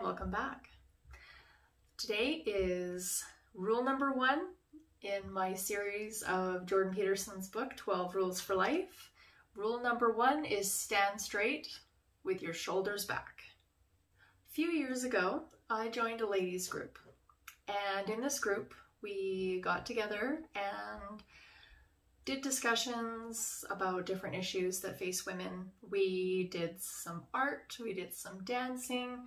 welcome back. Today is rule number 1 in my series of Jordan Peterson's book, 12 Rules for Life. Rule number 1 is stand straight with your shoulders back. A few years ago, I joined a ladies group, and in this group, we got together and did discussions about different issues that face women. We did some art, we did some dancing,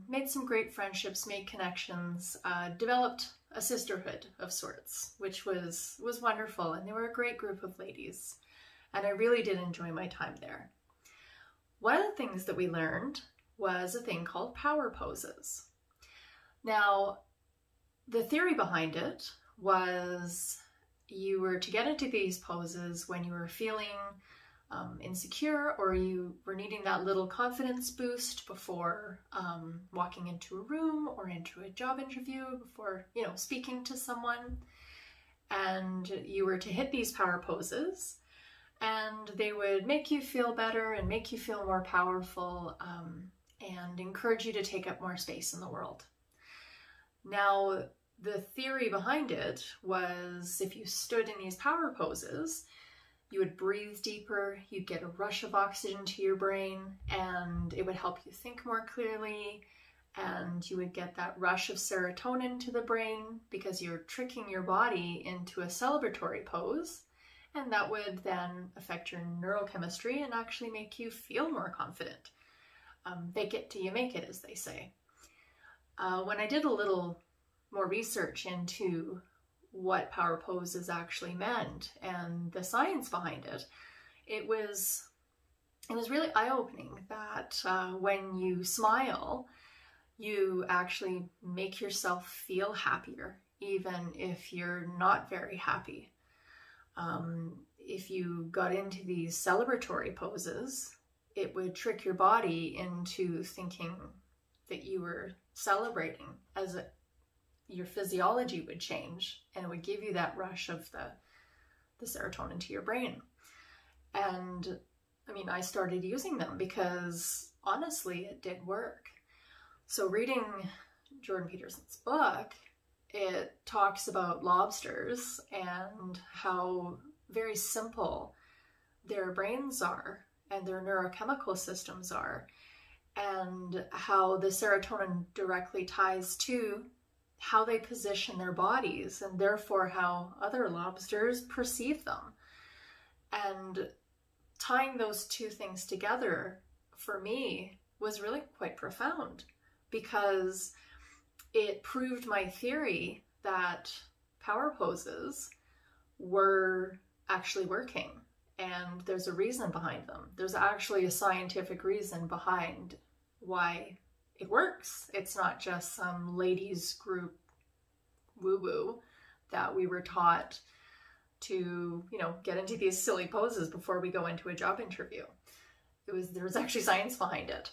made some great friendships, made connections, developed a sisterhood of sorts, which was wonderful, and they were a great group of ladies, and I really did enjoy my time there. One of the things that we learned was a thing called power poses. Now, the theory behind it was you were to get into these poses when you were feeling insecure, or you were needing that little confidence boost before walking into a room or into a job interview, before, speaking to someone. And you were to hit these power poses, and they would make you feel better and make you feel more powerful, and encourage you to take up more space in the world. Now, the theory behind it was if you stood in these power poses, you would breathe deeper, you'd get a rush of oxygen to your brain, and it would help you think more clearly, and you would get that rush of serotonin to the brain because you're tricking your body into a celebratory pose, and that would then affect your neurochemistry and actually make you feel more confident. Fake it till you make it, as they say. When I did a little more research into what power poses actually meant and the science behind it, it was really eye-opening that when you smile, you actually make yourself feel happier, even if you're not very happy. If you got into these celebratory poses, it would trick your body into thinking that you were celebrating, as your physiology would change, and it would give you that rush of the serotonin to your brain. And I started using them because honestly, it did work. So reading Jordan Peterson's book, it talks about lobsters and how very simple their brains are and their neurochemical systems are, and how the serotonin directly ties to how they position their bodies, and therefore how other lobsters perceive them. And tying those two things together for me was really quite profound, because it proved my theory that power poses were actually working, and there's a reason behind them. There's actually a scientific reason behind why it works. It's not just some ladies group woo-woo that we were taught to, get into these silly poses before we go into a job interview. There was actually science behind it.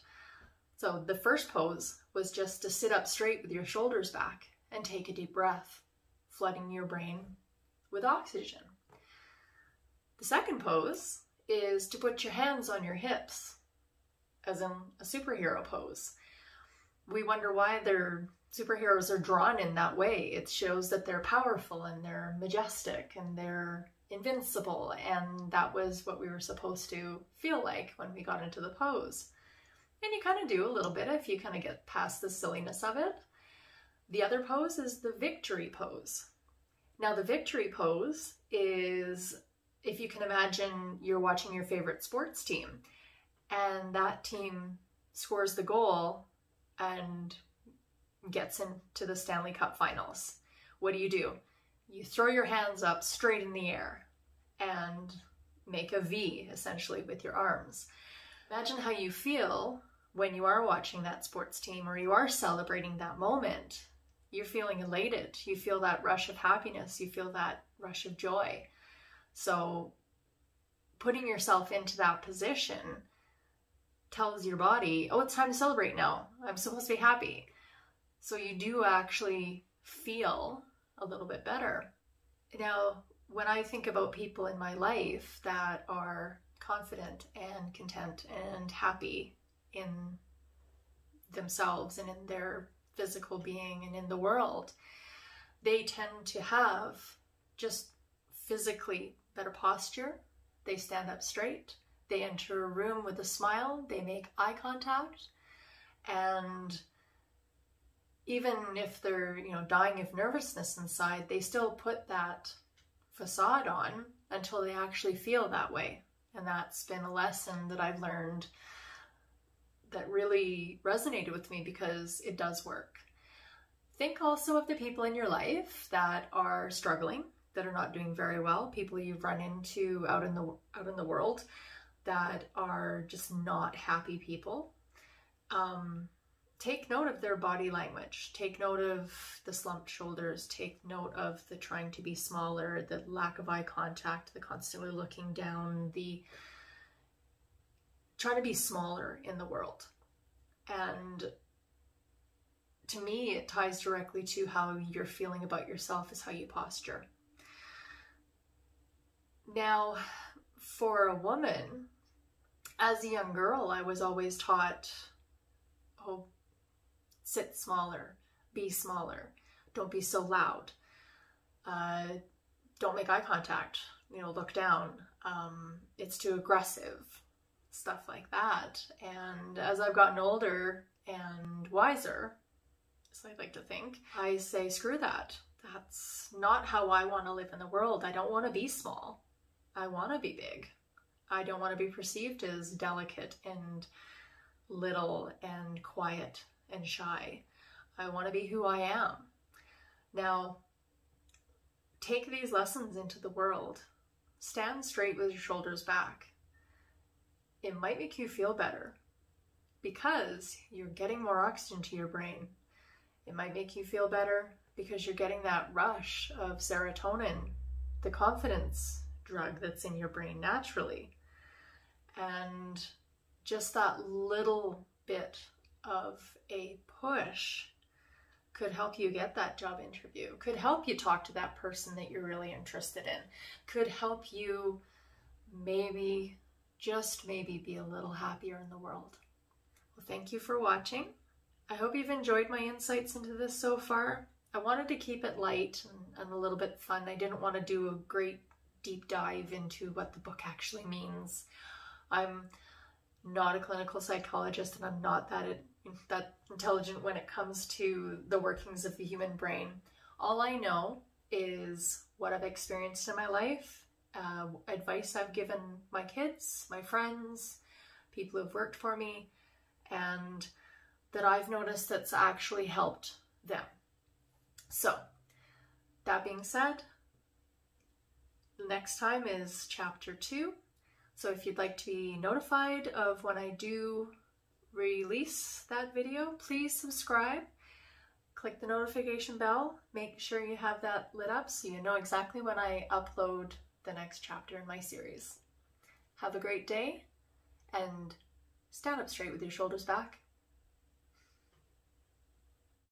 So the first pose was just to sit up straight with your shoulders back and take a deep breath, flooding your brain with oxygen. The second pose is to put your hands on your hips, as in a superhero pose. We wonder why their superheroes are drawn in that way. It shows that they're powerful and they're majestic and they're invincible, and that was what we were supposed to feel like when we got into the pose. And you kind of do a little bit if you kind of get past the silliness of it. The other pose is the victory pose. Now, the victory pose is, if you can imagine you're watching your favorite sports team and that team scores the goal and gets into the Stanley Cup finals. What do? You throw your hands up straight in the air and make a V, essentially, with your arms. Imagine how you feel when you are watching that sports team, or you are celebrating that moment. You're feeling elated. You feel that rush of happiness. You feel that rush of joy. So putting yourself into that position tells your body, oh, it's time to celebrate now. I'm supposed to be happy. So you do actually feel a little bit better. Now, when I think about people in my life that are confident and content and happy in themselves and in their physical being and in the world, they tend to have just physically better posture. They stand up straight. They enter a room with a smile. They make eye contact. And even if they're, dying of nervousness inside, they still put that facade on until they actually feel that way. And that's been a lesson that I've learned that really resonated with me, because it does work. Think also of the people in your life that are struggling, that are not doing very well, people you've run into out in the world that are just not happy people. Take note of their body language. Take note of the slumped shoulders. Take note of the trying to be smaller, the lack of eye contact, the constantly looking down, the trying to be smaller in the world. And to me, it ties directly to how you're feeling about yourself is how you posture. Now, for a woman, as a young girl, I was always taught, sit smaller, be smaller, don't be so loud, don't make eye contact, look down, it's too aggressive, stuff like that. And as I've gotten older and wiser, so I'd like to think, I say, screw that. That's not how I want to live in the world. I don't want to be small. I want to be big. I don't want to be perceived as delicate and little and quiet and shy. I want to be who I am. Now, take these lessons into the world. Stand straight with your shoulders back. It might make you feel better because you're getting more oxygen to your brain. It might make you feel better because you're getting that rush of serotonin, the confidence drug that's in your brain naturally. And just that little bit of a push could help you get that job interview, could help you talk to that person that you're really interested in, could help you maybe, just maybe, be a little happier in the world. Well, thank you for watching. I hope you've enjoyed my insights into this so far. I wanted to keep it light and a little bit fun. I didn't want to do a great deep dive into what the book actually means. I'm not a clinical psychologist, and I'm not that intelligent when it comes to the workings of the human brain. All I know is what I've experienced in my life, advice I've given my kids, my friends, people who've worked for me, and that I've noticed that's actually helped them. So, that being said, the next time is chapter 2. So if you'd like to be notified of when I do release that video, please subscribe. Click the notification bell. Make sure you have that lit up so you know exactly when I upload the next chapter in my series. Have a great day, and stand up straight with your shoulders back.